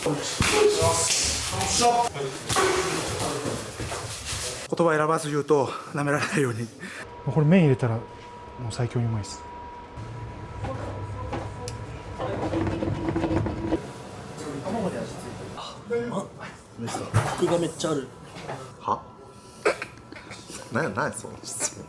言葉選ばず言うと舐められないように。これ麺入れたらもう最強にうまいです。服がめっちゃある。は？なんやその質問。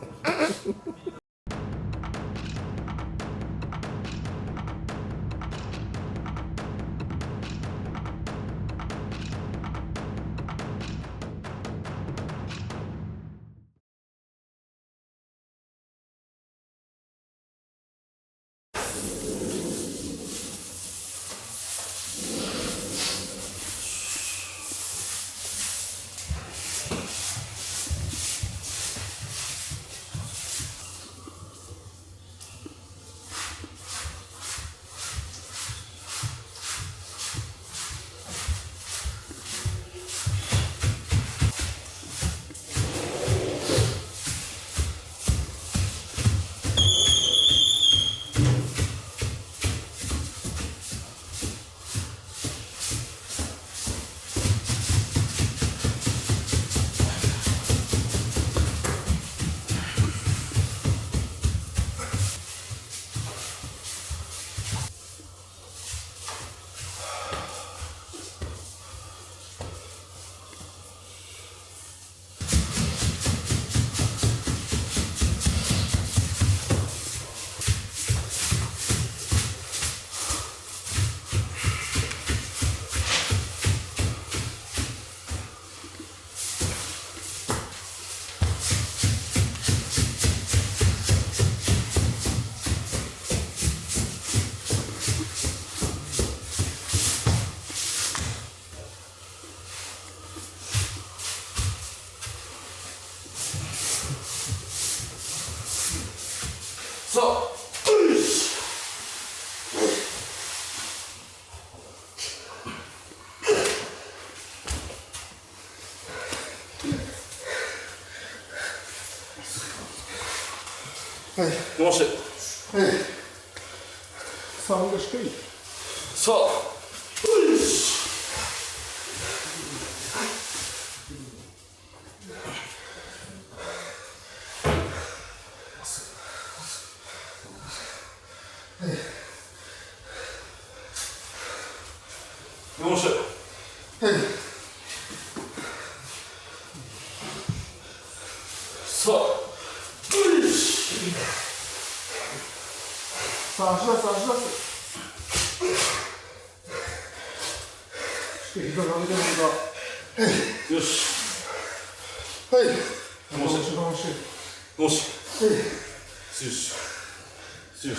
はい、伸ばして。はい。さあ、もうしっかり。さあ。よし。はい。伸ばして。はい。さあ。さあ、足出す、足出す。膝が上げてる膝。よし。はい。伸ばして、伸ばして。伸ばして。はい。よし。よし。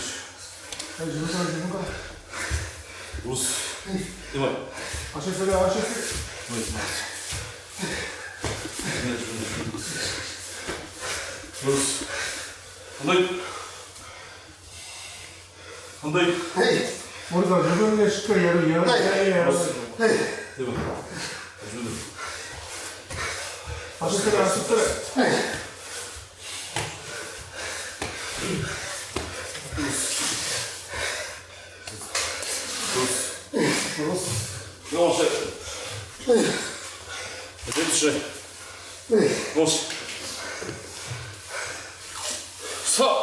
はい、自分から、自分から。下ろす。はい。手前。足する、足する。前です。下ろす。反対。反対。はい。森川、自分でしっかりやる、やる、はい、やる。はい。でも、自分で。足する、足する。はい。下ろす。直して。はい。全部しない。はい。直して。さあ。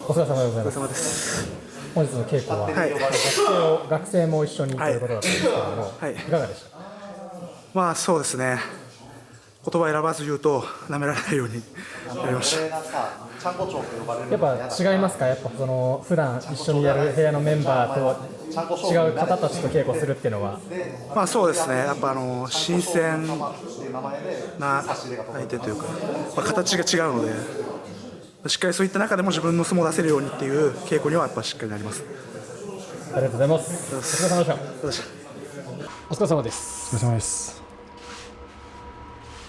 お疲れ様でございます。本日の稽古は、学生も一緒にということだったんですけども、いかがでした？まあそうですね、言葉選ばず言うとなめられないようにやりました。やっぱ違いますか？やっぱその普段一緒にやる部屋のメンバーと違う方たちと稽古するっていうのは、まあそうですね、やっぱ新鮮な相手というか、まあ、形が違うので、しっかりそういった中でも自分の相撲を出せるようにっていう稽古にはやっぱしっかりなります。ありがとうございます。お疲れ様でした。お疲れ様です。お疲れ様です。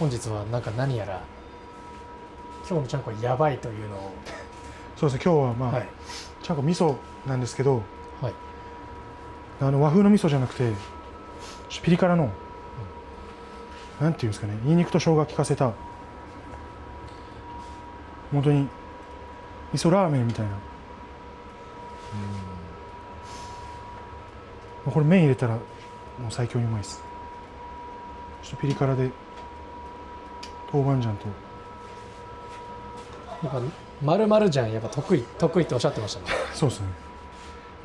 本日はなんか何やら今日のちゃんこやばいというのを。そうですね、今日はまあ、はい、ちゃんこ味噌なんですけど、はい、和風の味噌じゃなくてピリ辛の、なんていうんですかね、ニンニクと生姜効かせた本当に味噌ラーメンみたいな、これ麺入れたらもう最強にうまいです。ちょっとピリ辛で豆板醤と、やっぱ丸々醤やっぱ得意っておっしゃってましたね。そうですね、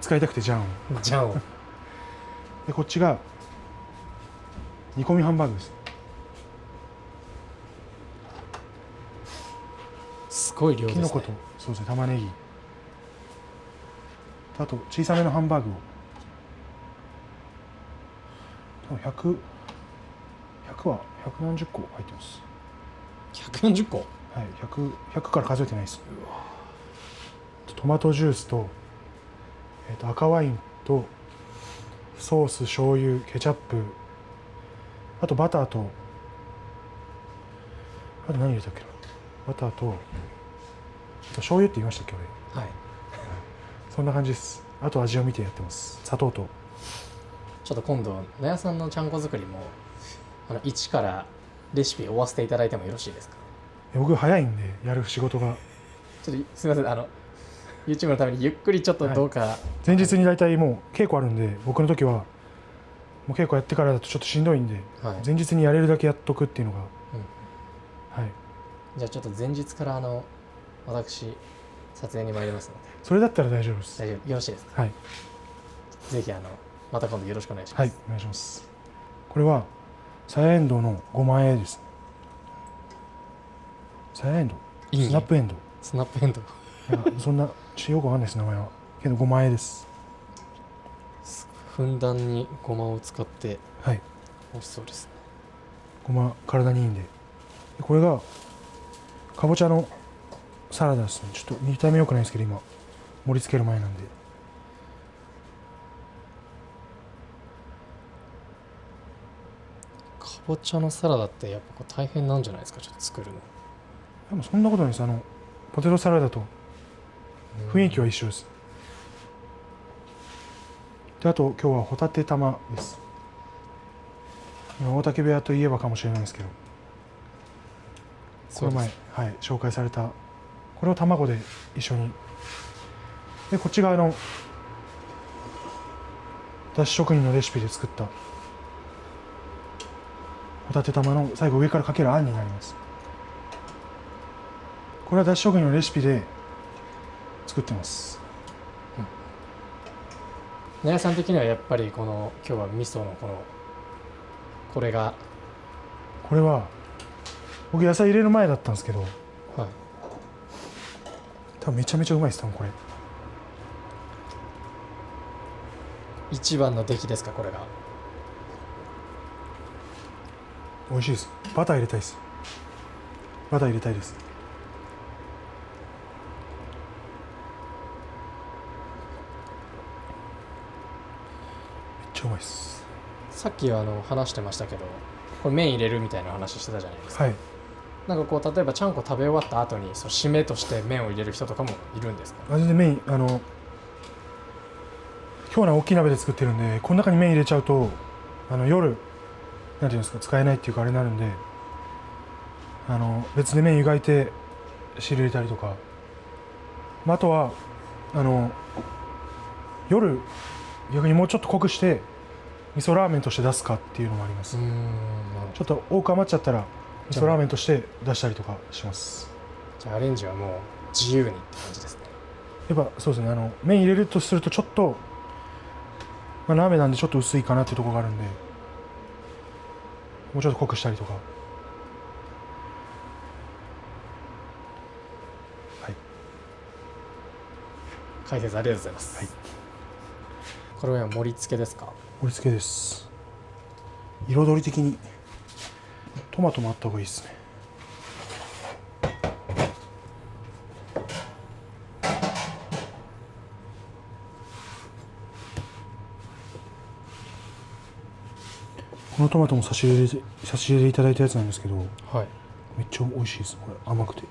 使いたくて醤をで、こっちが煮込みハンバーグです。すごい量ですね。きのこと、そうですね、玉ねぎ、あと小さめのハンバーグを多分100は百何十個入ってます。140個？はい、100から数えてないです。トマトジュースと、赤ワインとソース、醤油、ケチャップ、あとバターと、あと何入れたっけな、バターと醤油って言いましたっけ俺。はい。そんな感じです。あと味を見てやってます。砂糖と。ちょっと今度納屋さんのちゃんこ作りも一からレシピを追わせていただいてもよろしいですか？僕早いんでやる仕事が。ちょっとすみません、YouTube のためにゆっくりちょっとどうか、はい、前日に大体もう稽古あるんで、僕の時はもう稽古やってからだとちょっとしんどいんで、はい、前日にやれるだけやっとくっていうのが、はい。じゃあちょっと前日から私撮影に参りますので。それだったら大丈夫です。大丈夫、よろしいですか？はい。ぜひまた今度よろしくお願いします。はい、お願いします。これはサヤエンドウのごま和えですね。サヤエンドウ、いいねスナップエンドウ、スナップエンドウなんかそんなよくわかんないです、名前は。けどごま和えです。ふんだんにごまを使ってはい、美味しそうですね。ごま体にいいんで。でこれがかぼちゃのサラダですね。ちょっと見た目良くないですけど、今盛り付ける前なんで。かぼちゃのサラダってやっぱこう大変なんじゃないですか、ちょっと作るの。でもそんなことないです。ポテトサラダと雰囲気は一緒です。であと今日はホタテ玉です。大竹部屋といえばかもしれないですけど、この前、はい、紹介されたこれを卵で一緒に。でこっち側のだし職人のレシピで作ったホタテ玉の最後上からかけるあんになります。これはだし職人のレシピで作ってます。なやさん的にはやっぱりこの今日は味噌のこれが、これは僕野菜入れる前だったんですけど、はい、多分めちゃめちゃうまいです。多分これ一番の出来ですか、これが。美味しいです。バター入れたいです。バター入れたいです。めっちゃうまいです。さっき話してましたけど、これ麺入れるみたいな話してたじゃないですか。はい。なんかこう例えばちゃんこ食べ終わった後にそう締めとして麺を入れる人とかもいるんですか？全然麺今日の大きい鍋で作ってるんで、この中に麺入れちゃうと夜なんていうんですか、使えないっていうかあれになるんで、別で麺湯がいて汁入れたりとか、あとは夜逆にもうちょっと濃くして味噌ラーメンとして出すかっていうのもあります。ちょっと多く余っちゃったら味噌ラーメンとして出したりとかします。じゃあアレンジはもう自由にって感じですね。やっぱそうですね、麺入れるとするとちょっと、ラーメンなんでちょっと薄いかなっていうところがあるんで、もうちょっと濃くしたりとか。はい、解説ありがとうございます、はい、これは盛り付けですか？盛り付けです。彩り的にトマトもあった方がいいですね。このトマトも差し入れでいただいたやつなんですけど、はい、めっちゃ美味しいです。これ甘くて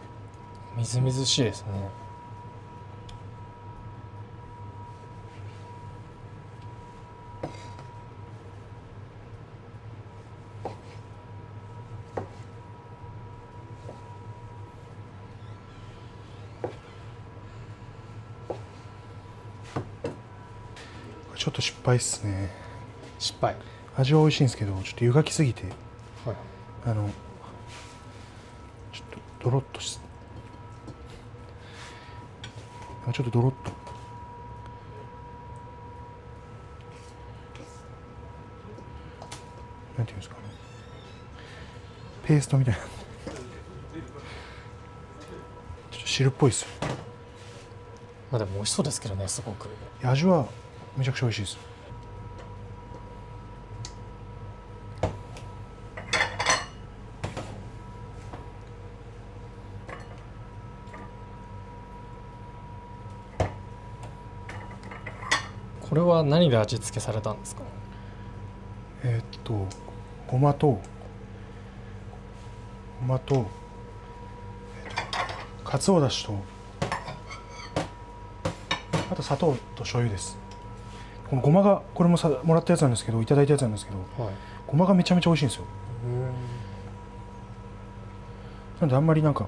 みずみずしいですね。ちょっと失敗っすね。失敗。味は美味しいんですけど、ちょっと湯がきすぎて、はい、ちょっとドロッとし、ちょっとドロッと、なんていうんですかね、ペーストみたいな、ちょっと汁っぽいですよ。まあでも美味しそうですけどね、すごく。味はめちゃくちゃ美味しいです。これは何で味付けされたんですか？ごまとかつおだしと、あと砂糖と醤油です。このごまが、これももらったやつなんですけど、いただいたやつなんですけど、はい、ごまがめちゃめちゃ美味しいんですよ。なんであんまりなんか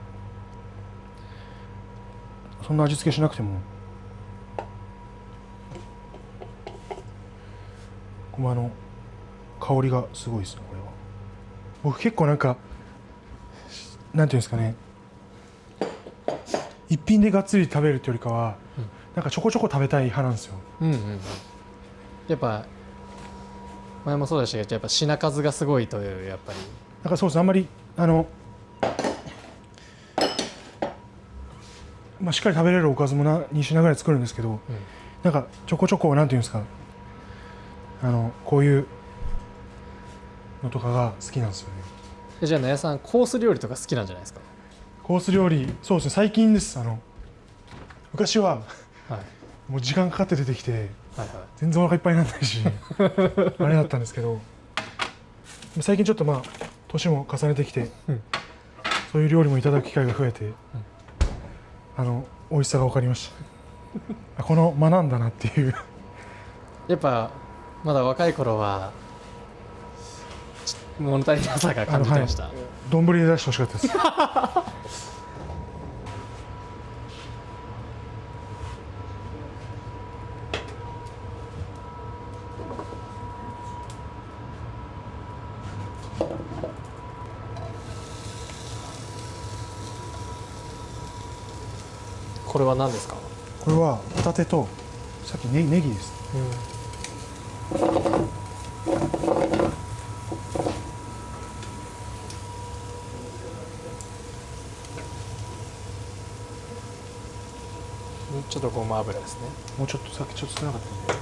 そんな味付けしなくても、ごまの香りがすごいですね。これは僕結構なんていうんですかね、一品でがっつり食べるっていうよりかは、なんかちょこちょこ食べたい派なんですよ。やっぱ前もそうでしたけどやっぱ品数がすごいというやっぱりなんかそうですね、あんまりまあ、しっかり食べれるおかずも2品ぐらい作るんですけど、なんかちょこちょこなんていうんですか、こういうのとかが好きなんですよね。じゃあ納屋さんコース料理とか好きなんじゃないですか？コース料理、そうですね、最近です。昔ははいもう時間かかって出てきてはいはい全然お腹いっぱいにならないしあれだったんですけど、最近ちょっとまあ年も重ねてきて、そういう料理もいただく機会が増えて、美味しさが分かりましたこの学んだなっていうやっぱまだ若い頃は物足りなさが感じてました。丼で出してほしかったですこれは何ですか？これはホタテとさっきネギです。ちょっとごま油ですね。もうちょっとさっきちょっと少なかったんで。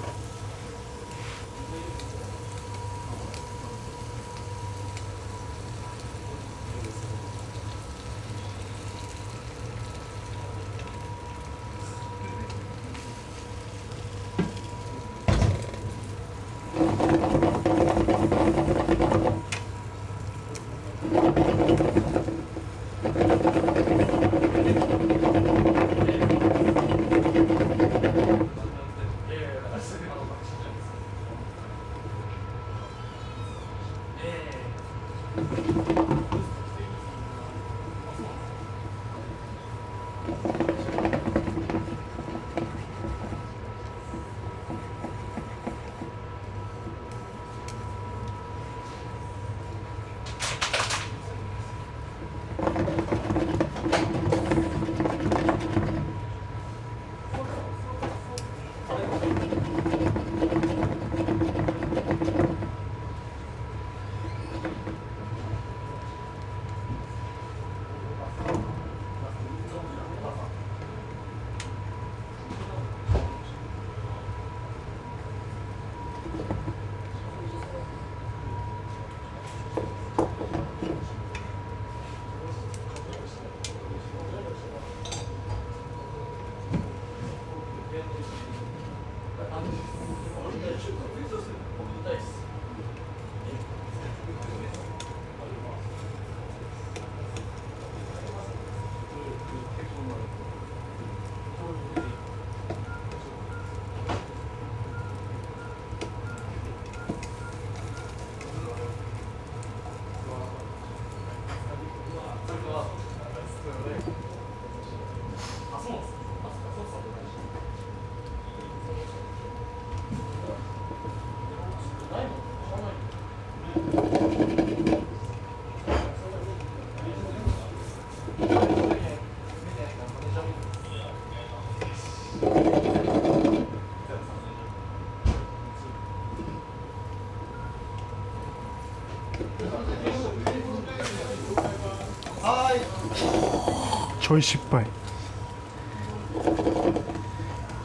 ちょい失敗。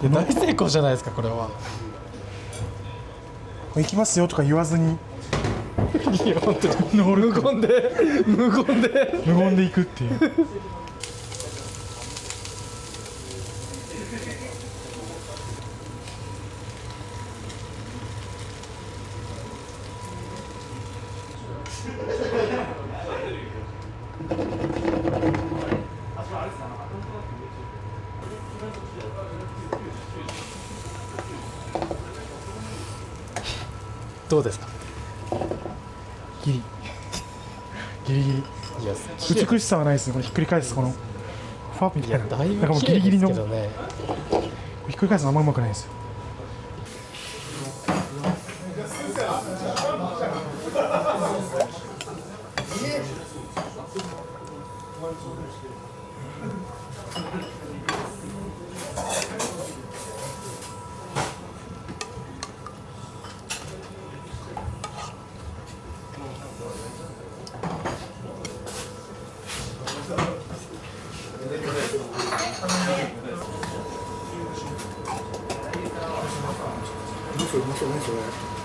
大成功じゃないですかこれは。行きますよとか言わずにいや本当に無言で無言で行くっていう。どうですか？ギリギリ。いや美しさはないですね。これひっくり返すこのファみたいな。だいぶなんかもうギ綺麗でリギリのすけどね。ひっくり返すのあんまうまくないですよ。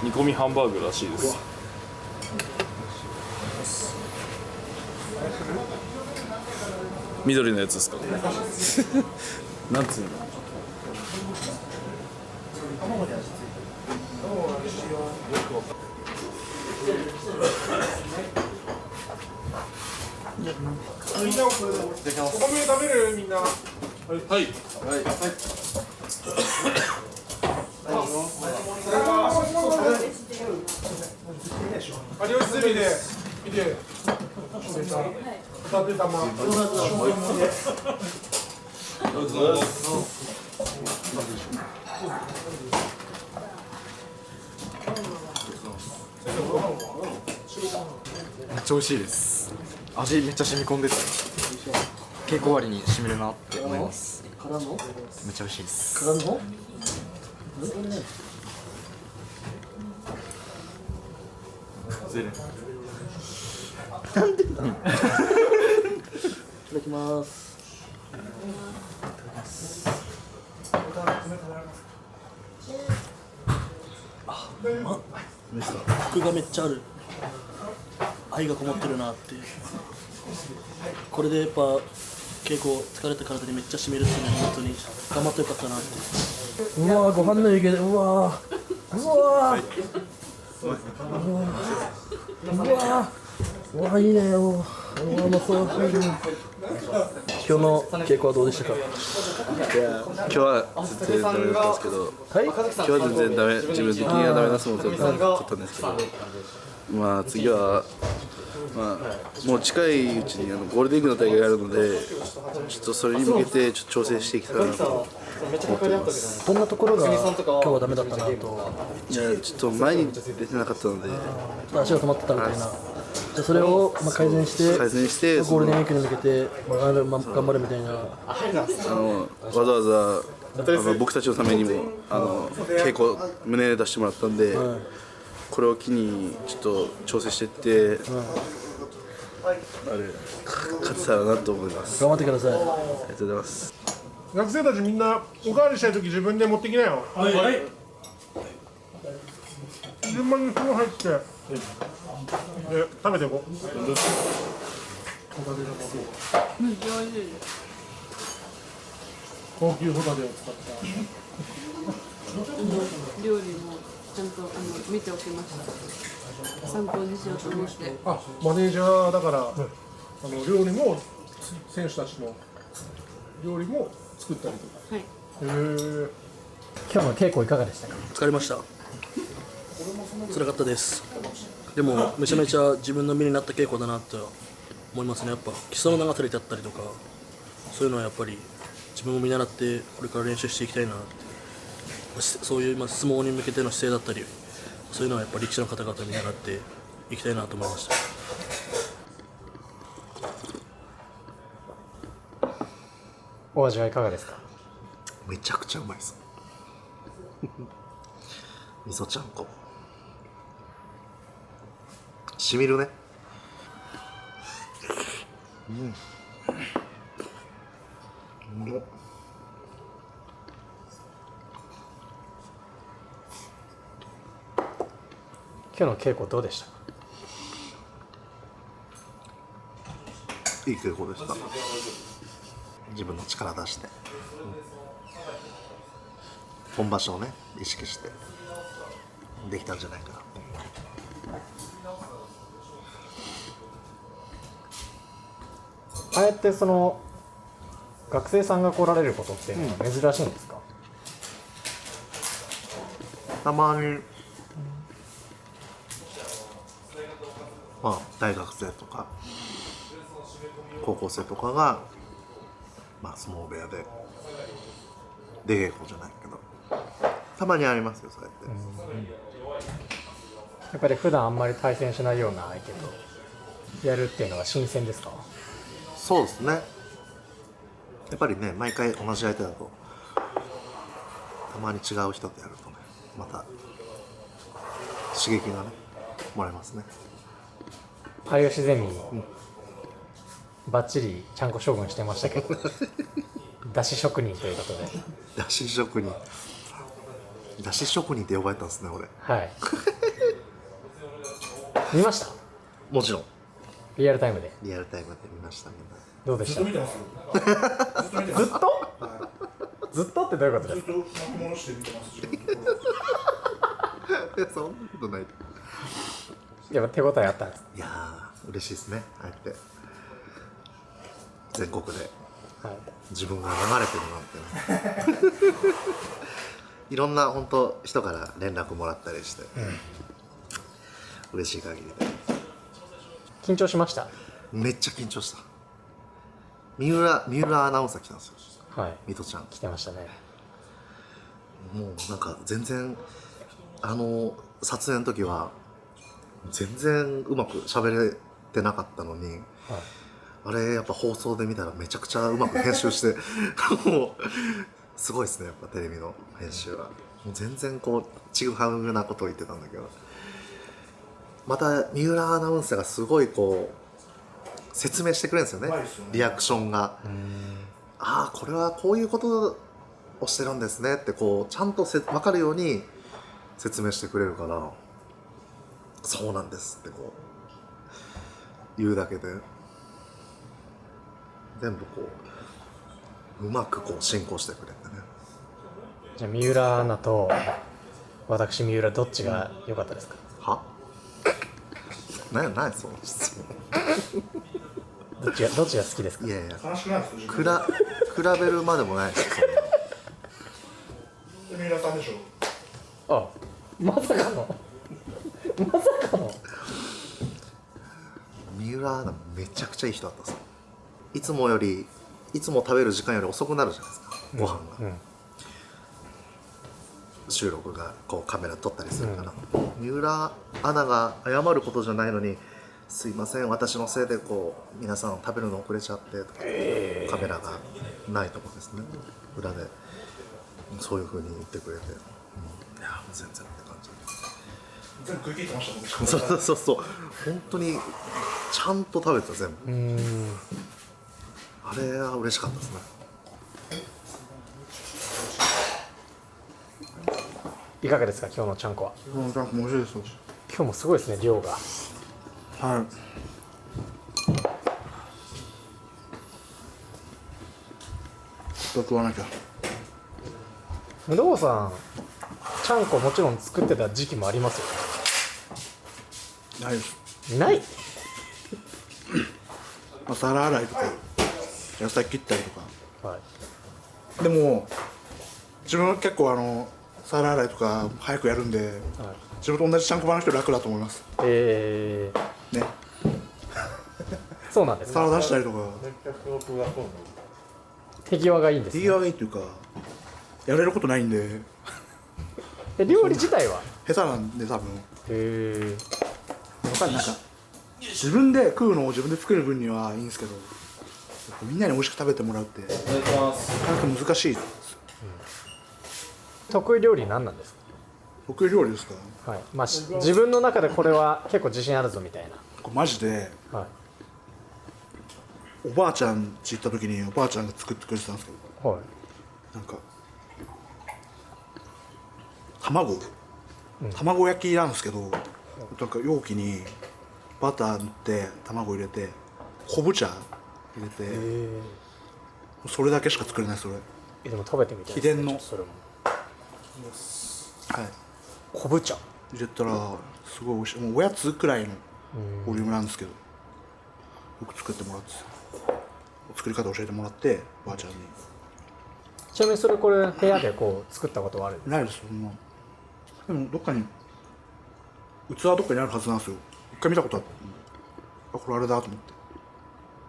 煮込みハンバーグらしいです。緑のやつですか。なんつうの。お米食べるみんな。はい。有吉ゼミで見て。片手玉。めっちゃ美味しいです。味めっちゃ染み込んでて稽古終わりに染みるなって思います。めっちゃ美味しいです。いただきます。コクがめっちゃある。愛がこもってるなって。これでやっぱ稽古疲れた体にめっちゃ染みるっすね。本当に頑張ってよかったなって。うわー、ご飯の湯気で、うわー、うわー、うわー、いいね。うわー、うまそう。今日の稽古はどうでしたか。今日は全然ダメだったんですけど、今日は全然ダメ、自分的にはダメな相撲を取ったんですけど、まあ次は、まあ、もう近いうちにゴールデンウィークの大会があるので、ちょっとそれに向けてちょっと調整していきたいなと思っています。どんなところが今日はダメだったなと。いや、ちょっと前に出てなかったので、足が止まってたみたいな。じゃあそれを改善して、ゴールデンウィークに向けて頑張るみたいな。わざわざ僕たちのためにも稽古胸で出してもらったんで、これを機にちょっと調整していって、勝てたらなと思います。頑張ってください。ありがとうございます。学生たちみんなおかわりしたいとき自分で持ってきなよ。はい。順番に袋入って、で食べていこう。めっちゃ美味しいです。高級ホタテを使った。料理もちゃんと見ておきました。参考にしようと思って。あ、マネージャーだから、料理も選手たちの料理も作ったりとか。はい。今日の稽古いかがでしたか。疲れました。辛かったです。でもめちゃめちゃ自分の身になった稽古だなと思いますね。やっぱ基礎の長されてあったりとか、そういうのはやっぱり自分も見習ってこれから練習していきたいなって、そういう相撲に向けての姿勢だったり、そういうのはやっぱ力士の方々見習っていきたいなと思いました。お味はいかがですか。めちゃくちゃうまいです。味噌ちゃんこしみるね。今日の稽古どうでしたか。いい稽古でした。自分の力出して、本場所をね意識してできたんじゃないかな。ああやって学生さんが来られることっていうのは珍しいんですか。たまに、まあ大学生とか高校生とかが、まあ相撲部屋で出稽古じゃないけど、たまにありますよ、そうやって。やっぱり普段あんまり対戦しないような相手とやるっていうのは新鮮ですか。そうですね。やっぱりね、毎回同じ相手だとたまに違う人とやるとね、また刺激がねもらえますね。有吉ゼミ、バッチリちゃんこ処分してましたけどだし職人ということで、だし職人って呼ばれたんですね俺。はい見ました？もちろんリアルタイムでリアルタイムで見ましたみんな。どうでした？見てますずっとずっとってどういうことですか？巻き戻して見てますそんなことない。やっぱ手応えあったんです。いやー嬉しいですね。ああやって全国ではい自分が流れてるなんて、ね、いろんな本当人から連絡もらったりして、嬉しい限りで。緊張しました？めっちゃ緊張した。三浦アナウンサー来たんですよ。はい水戸ちゃん来てましたね。もうなんか全然撮影の時は全然うまく喋れてなかったのに、はいあれやっぱ放送で見たらめちゃくちゃうまく編集してもうすごいですねやっぱテレビの編集は。もう全然こうちぐはぐなことを言ってたんだけど、また三浦アナウンサーがすごいこう説明してくれるんですよね、リアクションが。ああこれはこういうことをしてるんですねってこうちゃんと分かるように説明してくれるから、そうなんですってこう言うだけで全部こううまくこう進行してくれてね。じゃあ三浦アナと私三浦どっちが良かったですか？は何やその質問。どっちが好きですか？いやいや悲しくないですか？比べるまでもないですそんな。三浦さんでしょ。あ、まさかの三浦アナめちゃくちゃいい人だったんですよ。いつも食べる時間より遅くなるじゃないですかご飯が、収録がこうカメラ撮ったりするから、三浦アナが謝ることじゃないのに「すいません私のせいでこう皆さん食べるの遅れちゃって」とか、カメラがないとこですね裏でそういう風に言ってくれて、いや全然って感じ。全部食い切ってましたもん。そう本当にちゃんと食べてた全部。あれは嬉しかったですね。いかがですか今日のちゃんこは？面白いです。今日もすごいですね量が。はい。食わなきゃ。無道さんちゃんこもちろん作ってた時期もありますよ。ないです。ない？まあ、皿洗いとか野菜切ったりとか。はいでも自分は結構皿洗いとか早くやるんで、はい、自分と同じちゃんこ場の人楽だと思います。ね。そうなんですか。皿出したりとか。手際がいいんですね。手際がいいっていうかやれることないんで。料理自体は下手なんで多分。へやっぱりなんか自分で食うのを自分で作る分にはいいんですけど、みんなに美味しく食べてもらうってなかなか難しいです。得意料理何なんですか？得意料理ですか？はい。まあ自分の中でこれは結構自信あるぞみたいな。これマジで、はい、おばあちゃん家行った時におばあちゃんが作ってくれてたんですけど、はい、なんか卵焼きなんですけど、なんか容器にバター塗って卵入れて昆布茶入れて、それだけしか作れないそれ。でも食べてみたい秘伝のそれも。はい。昆布茶入れたらすごい美味しい。もうおやつくらいのボリュームなんですけど、よく作ってもらって、作り方教えてもらっておばあちゃんに。ちなみにそれこれ部屋でこう作ったことはある？ないですよ。でもどっかに器どっかにあるはずなんですよ。一回見たことあって、あこれあれだと思って。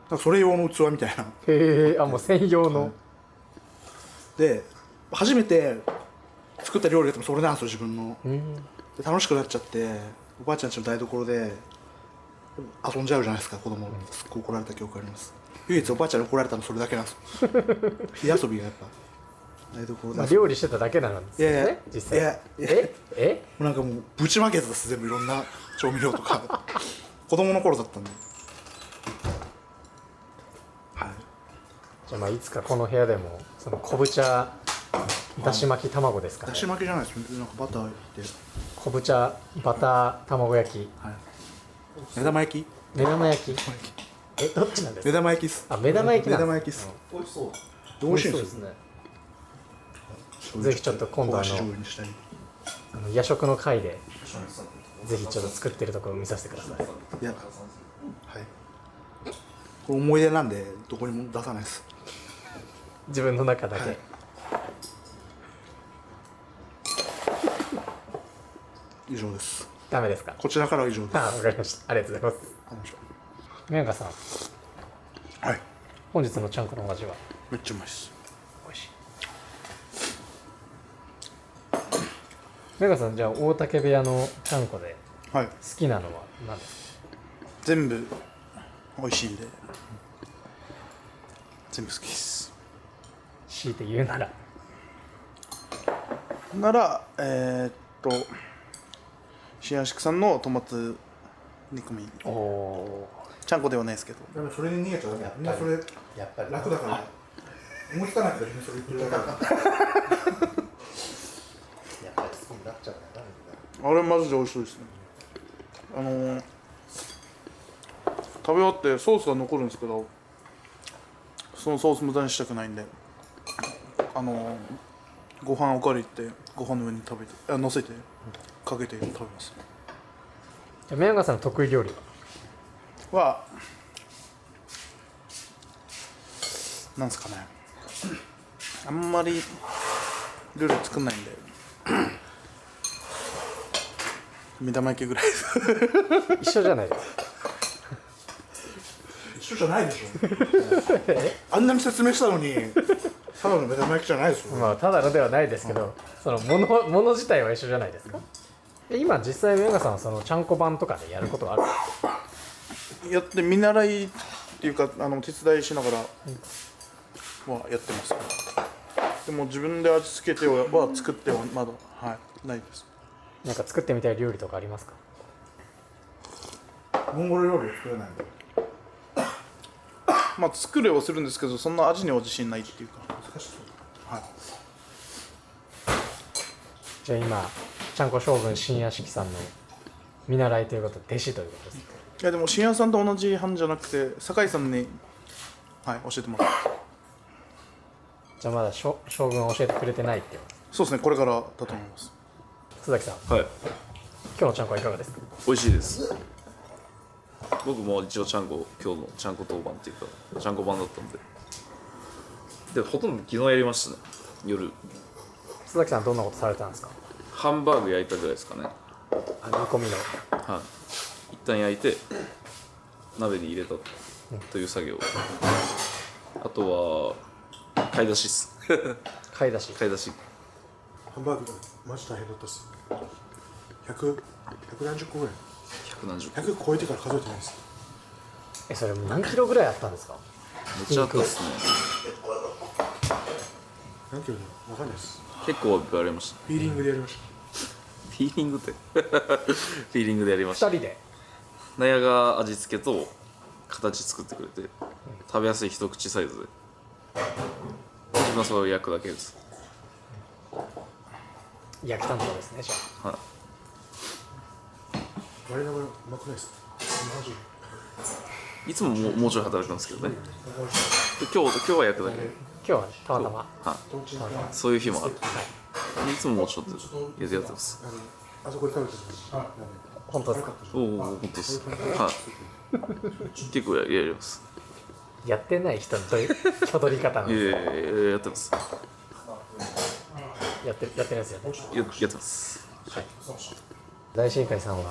なんかそれ用の器みたいな。へえ、あもう専用の。で初めて作った料理がそれなんですよ自分の。で楽しくなっちゃっておばあちゃん家の台所で遊んじゃうじゃないですか子供。すっごい怒られた記憶あります。唯一おばあちゃんに怒られたのそれだけなんですよ。火遊びがやっぱ台所で、料理してただけなんですよね実際。なんかもうぶちまけてたです全部いろんな調味料とか子供の頃だったんで。はい。じじゃあまあいつかこの部屋でもその昆布茶だし巻き卵ですかね。だし巻きじゃないです。なんかバター入れて。昆布茶バター卵焼き、目玉焼き？目玉焼き。どっちなんですか？目玉焼きっす。あ、目玉焼きなんです。目玉焼きっす。美味しそう。美味しいですね。ぜひちょっと今度醤油にしたり。夜食の会でぜひちょっと作ってるところを見させてください。いや、はい。これ思い出なんでどこにも出さないです。自分の中だけ。はい、以上です。ダメですか？こちらからは以上です。あ、わかりました。ありがとうございます。宮川さん。はい。本日のちゃんこのお味は？めっちゃうまいです。美味しい。宮川さん、じゃあ大竹部屋のちゃんこで好きなのは何ですか？全部美味しいんで全部好きです。強いて言うなら新屋敷さんのトマト煮込み。ちゃんこではないですけど。でもそれに逃げちゃダメ。みんなそれやっぱり楽だから思いつかないけどみんなそれ言ってるだけだから。やっぱり好きになっちゃうんだよな。あれマジで美味しいですね。食べ終わってソースが残るんですけど、そのソース無駄にしたくないんで、ご飯おかわりってご飯の上に乗せてかけて食べます。じゃあ宮川さんの得意料理はなんですかね。あんまりルール作んないんで。目玉焼きぐらいです。一緒じゃないですか。一緒じゃないでしょ。あんなに説明したのにただの目玉焼きじゃないですよ。まあただのではないですけど、そのもの自体は一緒じゃないですか。今実際宮川さんはそのちゃんこ版とかでやることはある？やって見習いっていうか手伝いしながらはやってます。でも自分で味付けては作ってはまだないです。なんか作ってみたい料理とかありますか？モンゴル料理作れないんで。まあ作れはするんですけど、そんな味には自信ないっていうか。難しそう。はい。じゃあ今ちゃんこ将軍新屋敷さんの見習いということで弟子ということです。いやでも新屋さんと同じ班じゃなくて酒井さんに教えてもらった。じゃあまだ将軍を教えてくれてないっていう。そうですね、これからだと思います。須崎さん、はい、今日のちゃんこはいかがですか？美味しいです。僕も一応今日のちゃんこ当番っていうかちゃんこ番だったんでほとんど昨日やりましたね。夜須崎さんどんなことされたんですか？ハンバーグ焼いたぐらいですかね。煮込みの。はい、一旦焼いて鍋に入れたという作業。あとは買い出しっす。買い出し。買い出し。ハンバーグがマジ大変だったっす。100何十個ぐらい。100何十個。100超えてから数えてないです。それ何キロぐらいあったんですか？めっちゃあったっすね。何キロだろう、わかんないです。結構いっぱいありました。フィーリングでやりました。フィーリングってフィーリングでやりました。2人で納屋が味付けと形作ってくれて、食べやすい一口サイズで自分はそれを焼くだけです。焼き担当ですね。じゃあはい。我ながらうまくないですか？いつももうちょい働くんですけどね。今日は焼くだけ。今日はたまたま。はい。そういう日もある。いつももうちょっとやってます。あそこで食べてる。本当ですか？おお、本当です。はい。結構やります。やってない人の挙取り方なんですか？やってます。やってるんですよね。やってます。はい。大震会さんは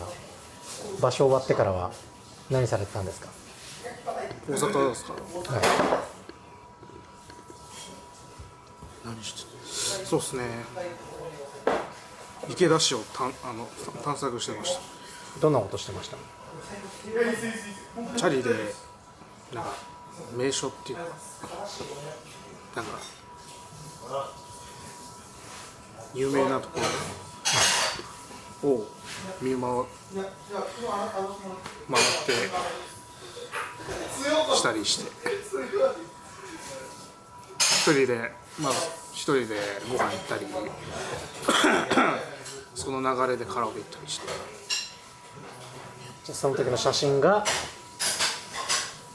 場所終わってからは何されてたんですか？大阪ですか？はい。何してた？そうですね。池田市を探索してました。どんなことしてました？チャリでなんか名所っていうかなんか有名なところを見回ってしたりして一人でご飯行ったりその流れでカラオケ行ったりして。じゃあその時の写真が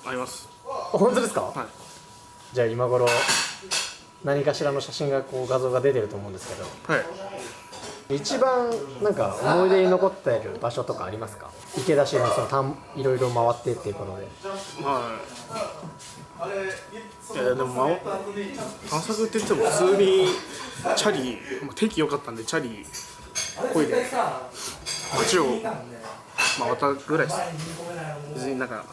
あります。本当ですか？はい。じゃあ今頃何かしらの写真がこう画像が出てると思うんですけど、はい。一番なんか思い出に残っている場所とかありますか？池田市のいろいろ回ってっていうことで。はい。でも探索って言っても普通にチャリ、天気良かったんでチャリこいで街を回ったぐらいです。別になんか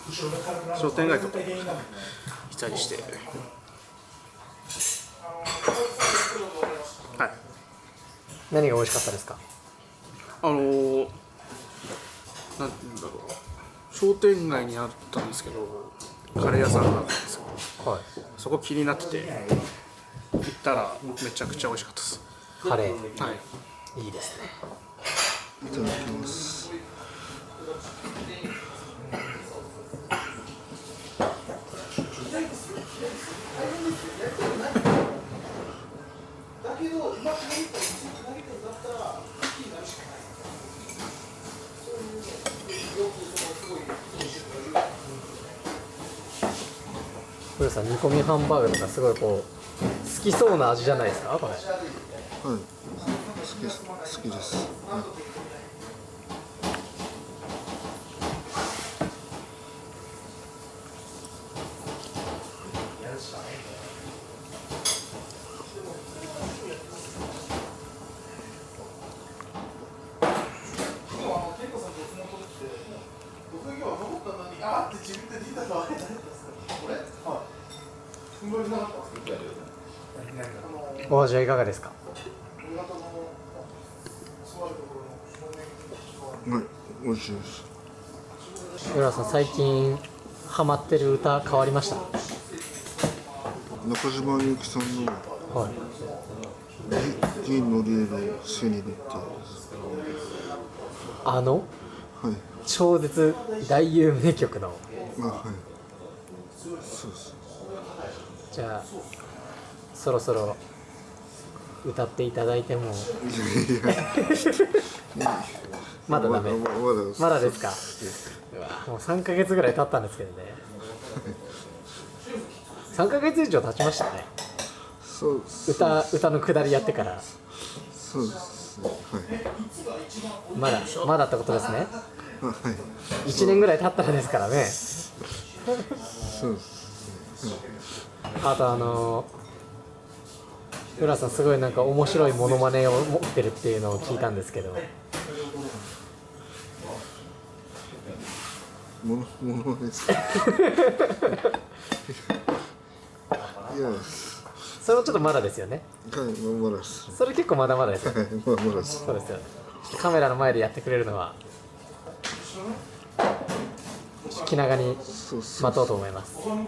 商店街とか行ったりして。はい。何が美味しかったですか？なんていうんだろう、商店街にあったんですけど、カレー屋さんがあったんですよ。はい。そこ気になってて行ったらめちゃくちゃ美味しかったです。カレー。はい。いいですね。いただきます。古田さん、煮込みハンバーグとかすごいこう好きそうな味じゃないですか、これ。はい。好きです。はい。お味はいかがですか？はい、美味しいです。浦さん、最近ハマってる歌変わりました？中島みゆきさんのはい。銀のリエの背に出て、あのはい、超絶大有名曲の。はい、そうです。じゃあそろそろ歌っていただいても。まだダメ。まだですか？うわ、もう3ヶ月ぐらい経ったんですけどね。3ヶ月以上経ちましたね。そう歌のくだりやってから。そうですね。はい。まだってことですね。はい。1年ぐらい経ったらですからね。そうですね。あと浦さんすごいなんか面白いモノマネを持ってるっていうのを聞いたんですけど。ものですか。いや、それもちょっとまだですよね。はい、まだです。それ結構まだまだですよ。はい、まだです。そうですよね。カメラの前でやってくれるのは気長に待とうと思います。はい。